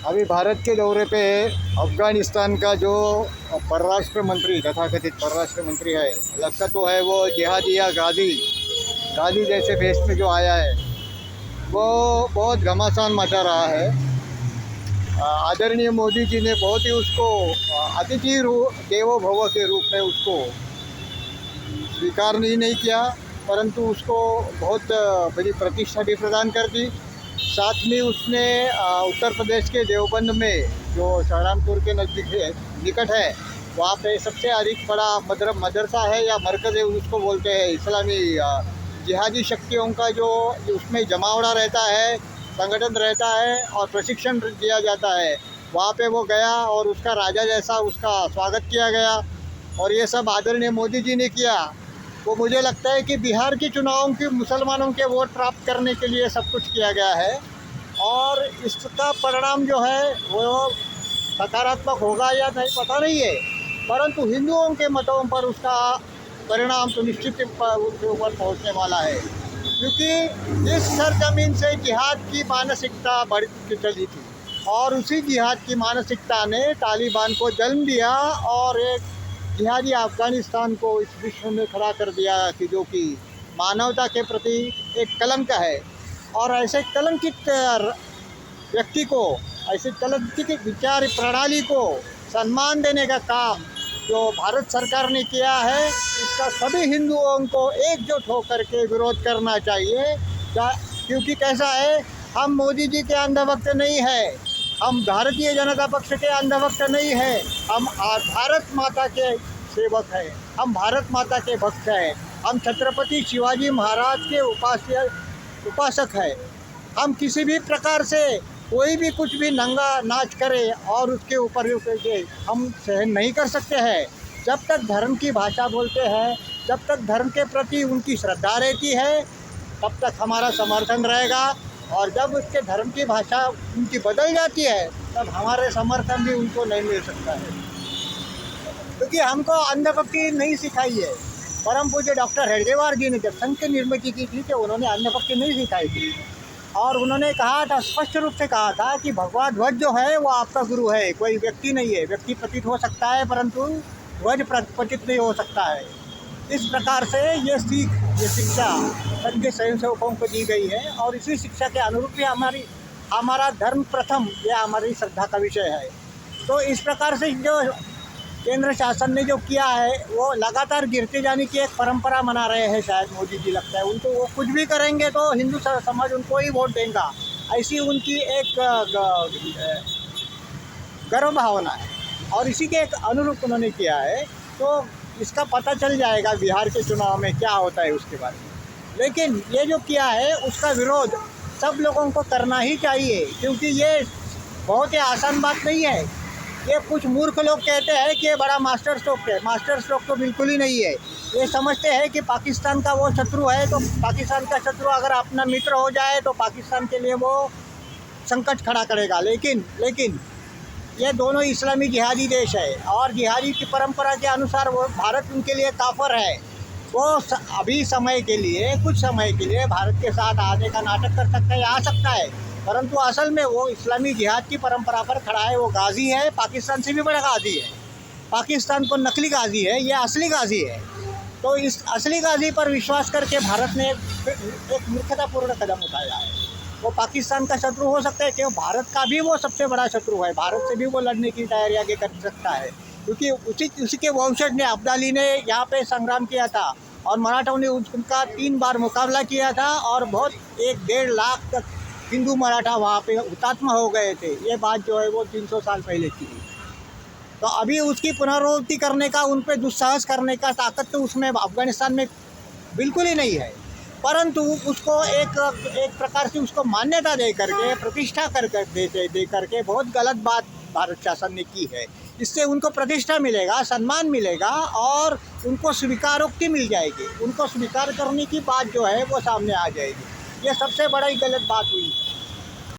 अभी भारत के दौरे पे अफ़गानिस्तान का जो परराष्ट्र मंत्री, तथाकथित परराष्ट्र मंत्री है, लगता तो है वो जिहादी या गाजी जैसे भेष में जो आया है, वो बहुत घमासान मचा रहा है। आदरणीय मोदी जी ने बहुत ही उसको अतिथि देवो भव के रूप में उसको स्वीकार नहीं किया, परंतु उसको बहुत बड़ी प्रतिष्ठा भी प्रदान कर दी। साथ में उसने उत्तर प्रदेश के देवबंद में, जो सहारनपुर के निकट है, वहाँ पे सबसे अधिक बड़ा मदरसा है या मरकज़ है, उसको बोलते हैं। इस्लामी जिहादी शक्तियों का जो उसमें जमावड़ा रहता है, संगठन रहता है और प्रशिक्षण दिया जाता है, वहाँ पे वो गया और उसका राजा जैसा उसका स्वागत किया गया। और ये सब आदरणीय मोदी जी ने किया। वो मुझे लगता है कि बिहार के चुनावों की मुसलमानों के वोट प्राप्त करने के लिए सब कुछ किया गया है, और इसका परिणाम जो है वो सकारात्मक होगा या नहीं पता नहीं है, परंतु हिंदुओं के मतों पर उसका परिणाम तो निश्चित उसके ऊपर पहुँचने वाला है, क्योंकि इस सरजमीन से जिहाद की मानसिकता बढ़ चली थी और उसी जिहाद की मानसिकता ने तालिबान को जन्म दिया और एक जिहादी अफ़गानिस्तान को इस विश्व में खड़ा कर दिया कि जो कि मानवता के प्रति एक कलंक है। और ऐसे कलंकित व्यक्ति को, ऐसे कलंकित विचार प्रणाली को सम्मान देने का काम जो भारत सरकार ने किया है, इसका सभी हिंदुओं को एकजुट होकर के विरोध करना चाहिए। क्योंकि कैसा है, हम मोदी जी के अंधभक्त नहीं है, हम भारतीय जनता पक्ष के अंधभक्त नहीं है, हम भारत माता के सेवक हैं, हम भारत माता के भक्त हैं, हम छत्रपति शिवाजी महाराज के उपासक हैं। हम किसी भी प्रकार से कोई भी कुछ भी नंगा नाच करे और उसके ऊपर हम सहन नहीं कर सकते हैं। जब तक धर्म की भाषा बोलते हैं, जब तक धर्म के प्रति उनकी श्रद्धा रहती है, तब तक हमारा समर्थन रहेगा। और जब उसके धर्म की भाषा उनकी बदल जाती है, तब हमारे समर्थन भी उनको नहीं मिल सकता है, क्योंकि हमको अंधभक्ति नहीं सिखाई है। परम पूज्य डॉक्टर हेडगेवार जी ने जब संघ की निर्मित की थी, तो उन्होंने अंधभक्ति नहीं सिखाई थी, और उन्होंने कहा था, स्पष्ट रूप से कहा था कि भगवा ध्वज जो है वो आपका गुरु है, कोई व्यक्ति नहीं है। व्यक्ति पतित हो सकता है, परंतु ध्वज पतित नहीं हो सकता है। इस प्रकार से ये शिक्षा संघ के स्वयंसेवकों को दी गई है, और इसी शिक्षा के अनुरूप ही हमारा धर्म प्रथम, यह हमारी श्रद्धा का विषय है। तो इस प्रकार से जो केंद्र शासन ने जो किया है, वो लगातार गिरते जाने की एक परंपरा मना रहे हैं शायद मोदी जी। लगता है उनको, वो कुछ भी करेंगे तो हिंदू समाज उनको ही वोट देगा, ऐसी उनकी एक गर्व भावना है, और इसी के एक अनुरूप उन्होंने किया है। तो इसका पता चल जाएगा बिहार के चुनाव में क्या होता है उसके बारे में। लेकिन ये जो किया है उसका विरोध सब लोगों को करना ही चाहिए, क्योंकि ये बहुत ही आसान बात नहीं है। ये कुछ मूर्ख लोग कहते हैं कि ये बड़ा मास्टर स्ट्रोक है। मास्टर स्ट्रोक तो बिल्कुल ही नहीं है। ये समझते हैं कि पाकिस्तान का वो शत्रु है, तो पाकिस्तान का शत्रु अगर अपना मित्र हो जाए तो पाकिस्तान के लिए वो संकट खड़ा करेगा। लेकिन ये दोनों इस्लामी जिहादी देश है, और जिहादी की परंपरा के अनुसार वो भारत उनके लिए काफर है। वो अभी समय के लिए, कुछ समय के लिए भारत के साथ आने का नाटक कर सकता है, आ सकता है, परंतु असल में वो इस्लामी जिहाद की परंपरा पर खड़ा है। वो गाजी है, पाकिस्तान से भी बड़ा गाजी है। पाकिस्तान को नकली गाजी है, ये असली गाजी है। तो इस असली गाजी पर विश्वास करके भारत ने एक मूर्खतापूर्ण कदम उठाया है। वो पाकिस्तान का शत्रु हो सकता है, क्यों, भारत का भी वो सबसे बड़ा शत्रु है। भारत से भी वो लड़ने की तैयारी आगे कर सकता है, क्योंकि उसी के वंशज ने, अब्दाली ने यहाँ पे संग्राम किया था, और मराठों ने उनका 3 बार मुकाबला किया था, और बहुत 1-1.5 लाख तक हिंदू मराठा वहाँ पे हुतात्मा हो गए थे। ये बात जो है वो 300 साल पहले की थी। तो अभी उसकी पुनरावृत्ति करने का, उन पर दुस्साहस करने का ताकत तो उसमें अफ़गानिस्तान में बिल्कुल ही नहीं है। परंतु उसको एक प्रकार से उसको मान्यता दे करके, प्रतिष्ठा दे करके बहुत गलत बात भारत शासन ने की है। इससे उनको प्रतिष्ठा मिलेगा, सम्मान मिलेगा, और उनको स्वीकारोक्ति मिल जाएगी। उनको स्वीकार करने की बात जो है वो सामने आ जाएगी। ये सबसे बड़ा ही गलत बात हुई।